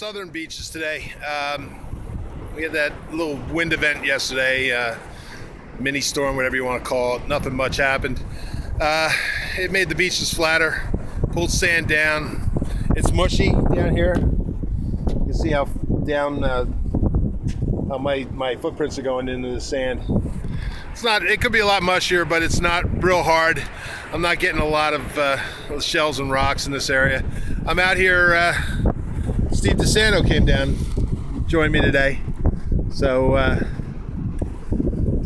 southern beaches today. We had that little wind event yesterday, mini storm, whatever you want to call it. Nothing much happened. It made the beaches flatter, pulled sand down. It's mushy down here. You can see how down how my footprints are going into the sand. It's not. It could be a lot mushier, but it's not real hard. I'm not getting a lot of shells and rocks in this area. I'm out here. Steve DeSanto came down, joined me today, so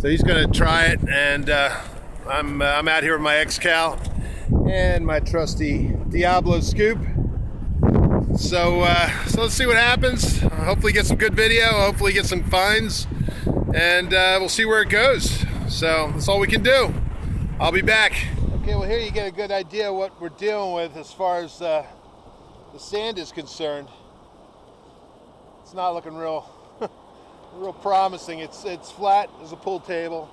he's going to try it, and I'm out here with my X-Cal and my trusty Diablo scoop. So let's see what happens. Hopefully get some good video. Hopefully get some finds, and we'll see where it goes. So that's all we can do. I'll be back. Okay, well here you get a good idea of what we're dealing with as far as the sand is concerned. It's not looking real promising. It's flat as a pool table.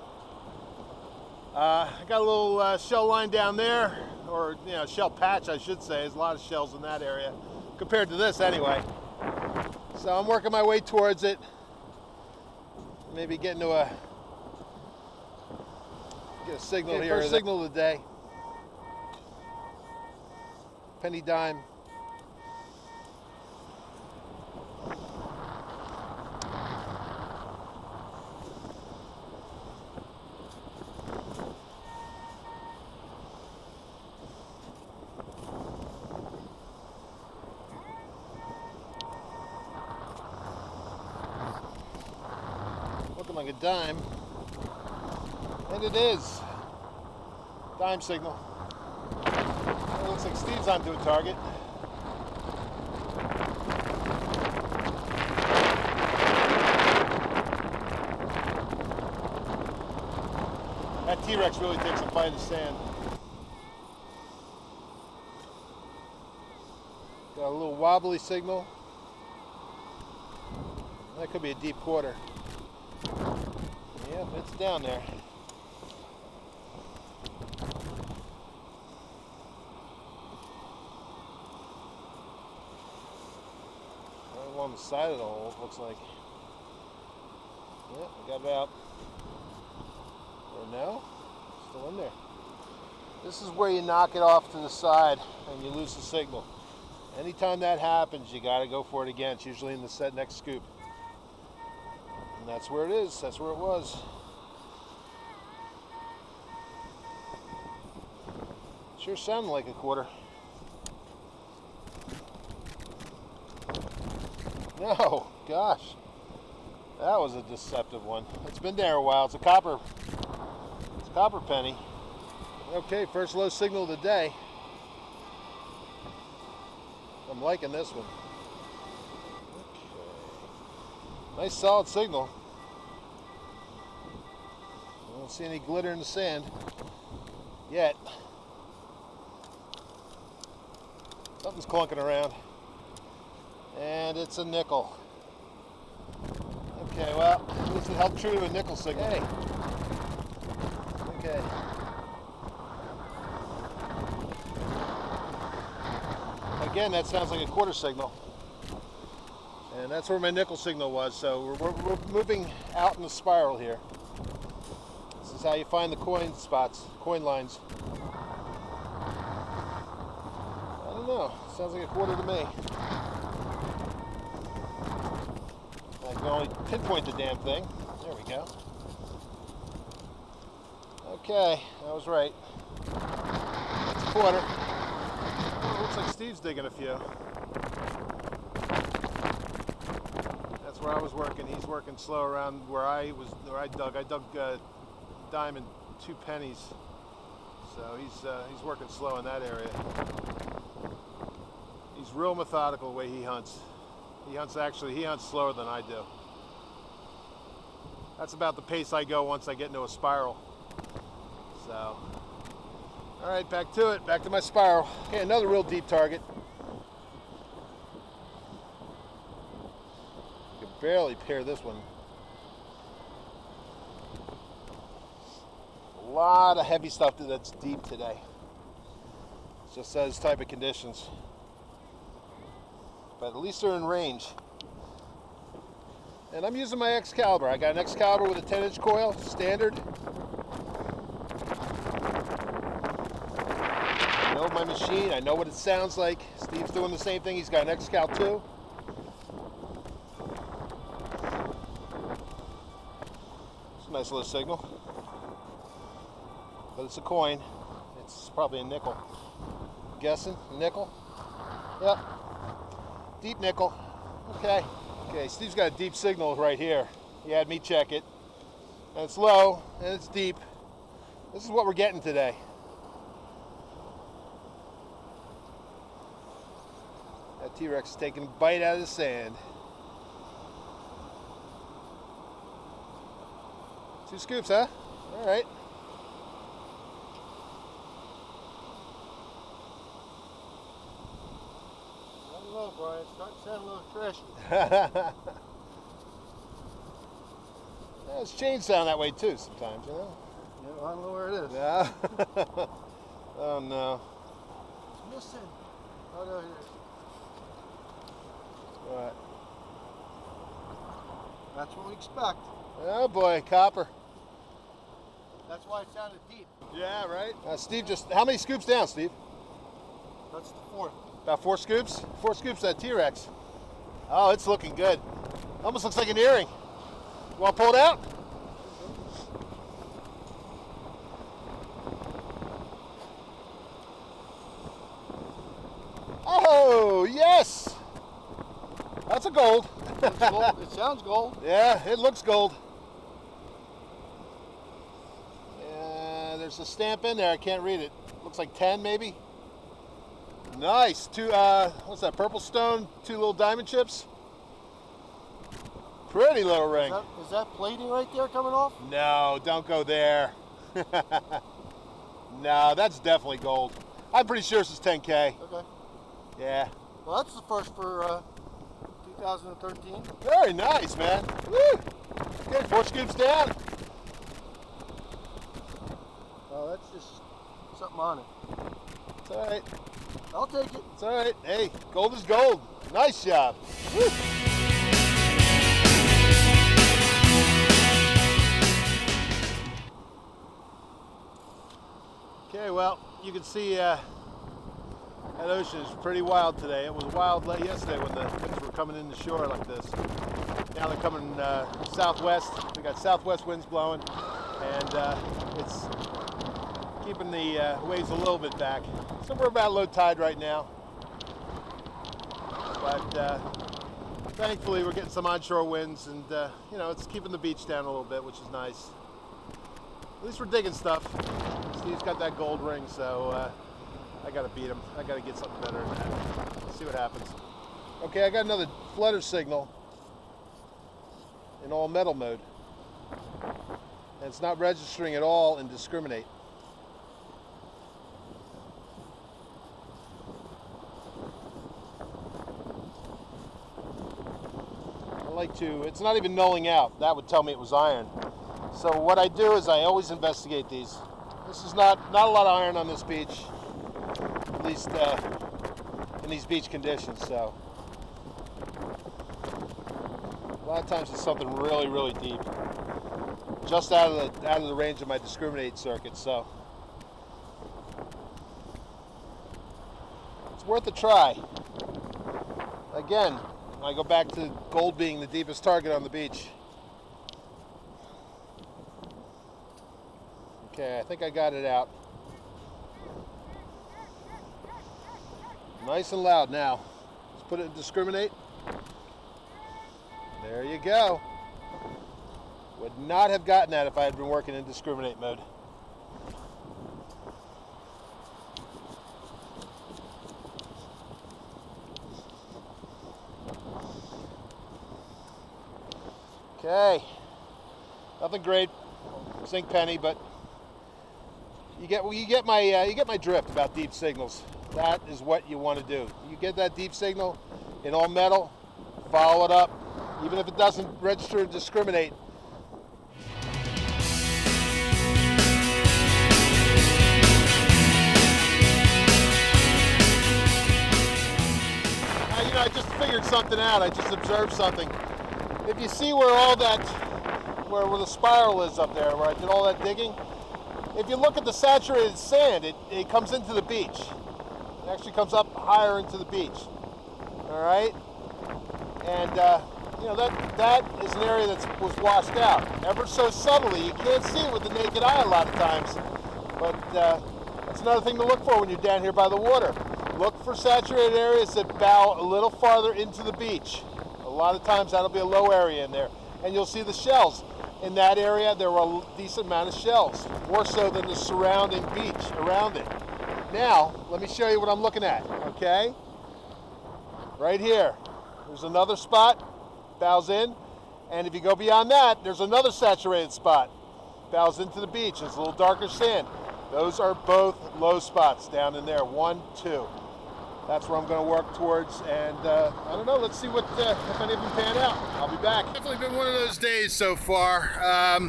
I got a little shell line down there, or shell patch I should say. There's a lot of shells in that area compared to this anyway. So I'm working my way towards it. Maybe get a signal here. First signal of the day. Penny dime. Looking like a dime, and it is. Dime signal. It looks like Steve's onto a target. That T-Rex really takes a bite of sand. Got a little wobbly signal. That could be a deep quarter. Yep, it's down there. Right along the side of the hole, it looks like. Yep, we got it out. Or no? Still in there. This is where you knock it off to the side and you lose the signal. Anytime that happens, you got to go for it again. It's usually in the next scoop. And that's where it is. That's where it was. Sure sounded like a quarter. No, gosh. That was a deceptive one. It's been there a while. It's a copper penny. Okay, first low signal of the day. I'm liking this one. Okay. Nice solid signal. I don't see any glitter in the sand yet. Something's clunking around. And it's a nickel. Okay, well, at least it held true to a nickel signal. Hey. Okay. Again, that sounds like a quarter signal. And that's where my nickel signal was. So we're moving out in the spiral here. This is how you find the coin spots, coin lines. I don't know. Sounds like a quarter to me. I can only pinpoint the damn thing. There we go. Okay, I was right. It's a quarter. Oh, looks like Steve's digging a few. That's where I was working. He's working slow around where I dug. I dug dime and 2 pennies. So he's working slow in that area. He's real methodical the way he hunts. He hunts slower than I do. That's about the pace I go once I get into a spiral. So, all right, back to it. Back to my spiral. Okay, another real deep target. You can barely pair this one. A lot of heavy stuff that's deep today. It's just those type of conditions. but at least they're in range. And I'm using my Excalibur. I got an Excalibur with a 10-inch coil, standard. I know my machine. I know what it sounds like. Steve's doing the same thing. He's got an Excal too. It's a nice little signal. But it's a coin. It's probably a nickel. Guessing? A nickel? Yep. Deep nickel. Okay. Okay, Steve's got a deep signal right here. He had me check it. And it's low, and it's deep. This is what we're getting today. That T-Rex is taking a bite out of the sand. 2 scoops, huh? All right. I don't know, Brian. It's starting to sound a little trashy. Yeah, it's chains sound that way too sometimes, you know? Yeah, I don't know where it is. Yeah. Oh no. It's missing. Oh no, here it is. What? That's what we expect. Oh boy, copper. That's why it sounded deep. Yeah, right. Steve just, how many scoops down, Steve? That's the 4th. About 4 scoops? 4 scoops of that T-Rex. Oh, it's looking good. Almost looks like an earring. You want to pull it out? Oh, yes! That's a gold. It's gold. It sounds gold. Yeah, it looks gold. Yeah, there's a stamp in there. I can't read it. Looks like 10 maybe. Nice. 2, what's that, purple stone? 2 little diamond chips. Pretty little ring. Is that plating right there coming off? No, don't go there. No, that's definitely gold. I'm pretty sure this is 10K. Okay. Yeah. Well, that's the first for 2013. Very nice, man. Woo! Okay, 4 scoops down. Oh, that's just something on it. It's all right. I'll take it. It's all right. Hey, gold is gold. Nice job. Woo! Okay, well, you can see that ocean is pretty wild today. It was wild yesterday when the winds were coming in the shore like this. Now they're coming southwest. We got southwest winds blowing, and it's keeping the waves a little bit back. So we're about low tide right now, but thankfully we're getting some onshore winds, and you know, it's keeping the beach down a little bit, which is nice. At least we're digging stuff. Steve's got that gold ring, so I gotta beat him. I gotta get something better than that. Let's see what happens. Okay, I got another flutter signal in all metal mode, and it's not registering at all in discriminate. I like to, it's not even nulling out. That would tell me it was iron. So what I do is I always investigate these. This is not a lot of iron on this beach, at least in these beach conditions. So a lot of times it's something really, really deep, just out of the range of my discriminate circuit. So it's worth a try. Again, I go back to gold being the deepest target on the beach. Okay, I think I got it out. Nice and loud now. Let's put it in discriminate. There you go. Would not have gotten that if I had been working in discriminate mode. Okay. Nothing great, zinc penny, but you get my drift about deep signals. That is what you want to do. You get that deep signal in all metal, follow it up, even if it doesn't register and discriminate. Now, you know, I just figured something out. I just observed something. If you see where where the spiral is up there, where I did all that digging, if you look at the saturated sand, it comes into the beach. It actually comes up higher into the beach. All right, and you know that is an area that was washed out ever so subtly. You can't see it with the naked eye a lot of times, but that's another thing to look for when you're down here by the water. Look for saturated areas that bow a little farther into the beach. A lot of times that'll be a low area in there, and you'll see the shells. In that area, there were a decent amount of shells, more so than the surrounding beach around it. Now, let me show you what I'm looking at, okay? Right here, there's another spot, bows in, and if you go beyond that, there's another saturated spot, bows into the beach. It's a little darker sand. Those are both low spots down in there, 1, 2. That's where I'm going to work towards, and I don't know, let's see what if any of them pan out. I'll be back. Definitely been one of those days so far. A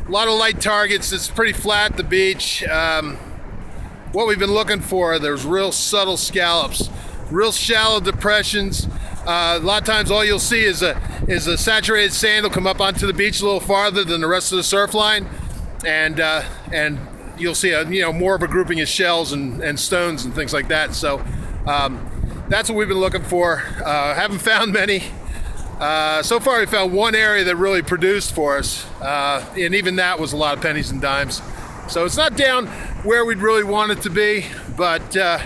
lot of light targets. It's pretty flat, the beach. What we've been looking for, there's real subtle scallops, real shallow depressions. A lot of times all you'll see is a saturated sand will come up onto the beach a little farther than the rest of the surf line, and you'll see more of a grouping of shells and stones and things like that. So that's what we've been looking for. Haven't found many. So far we found one area that really produced for us, and even that was a lot of pennies and dimes. So it's not down where we'd really want it to be, but it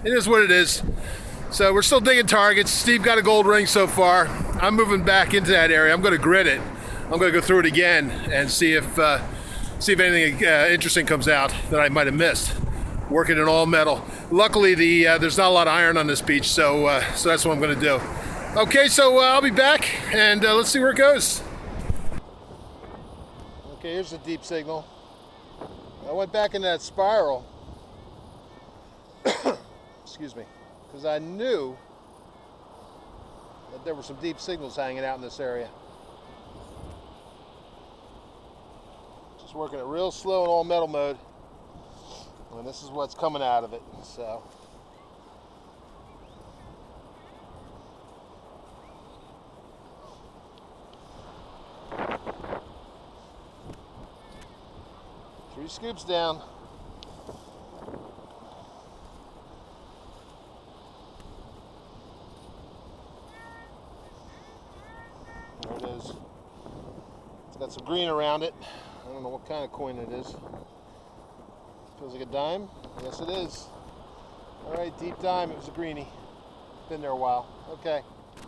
is what it is. So we're still digging targets. Steve got a gold ring so far. I'm moving back into that area. I'm going to grid it. I'm going to go through it again and see if anything interesting comes out that I might have missed. Working in all metal. Luckily, there's not a lot of iron on this beach, so that's what I'm going to do. Okay, so I'll be back, and let's see where it goes. Okay, here's the deep signal. I went back into that spiral. Excuse me, because I knew that there were some deep signals hanging out in this area. Working it real slow in all metal mode, and this is what's coming out of it. So three scoops down. There it is. It's got some green around it. I don't know what kind of coin it is. Feels like a dime? Yes, it is. All right, deep dime. It was a greenie. Been there a while. Okay.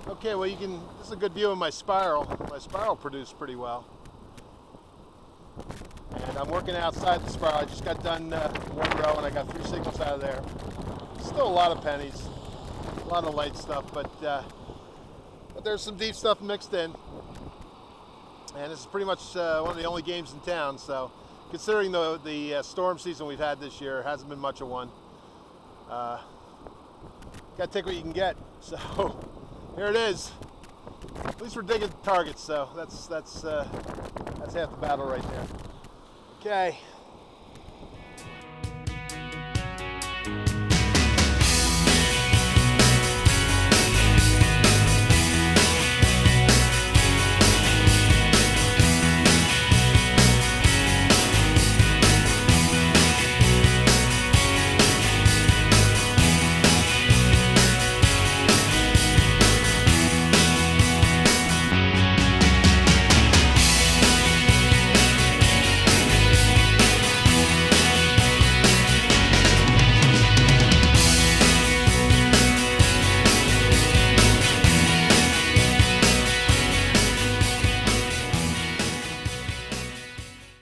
Okay, well, this is a good view of my spiral. My spiral produced pretty well. And I'm working outside the spiral. I just got done one row, and I got 3 signals out of there. Still a lot of pennies. A lot of light stuff, but there's some deep stuff mixed in. And this is pretty much one of the only games in town, so considering the storm season we've had this year, it hasn't been much of one. Got to take what you can get. So here it is. At least we're digging targets, so that's half the battle right there. Okay.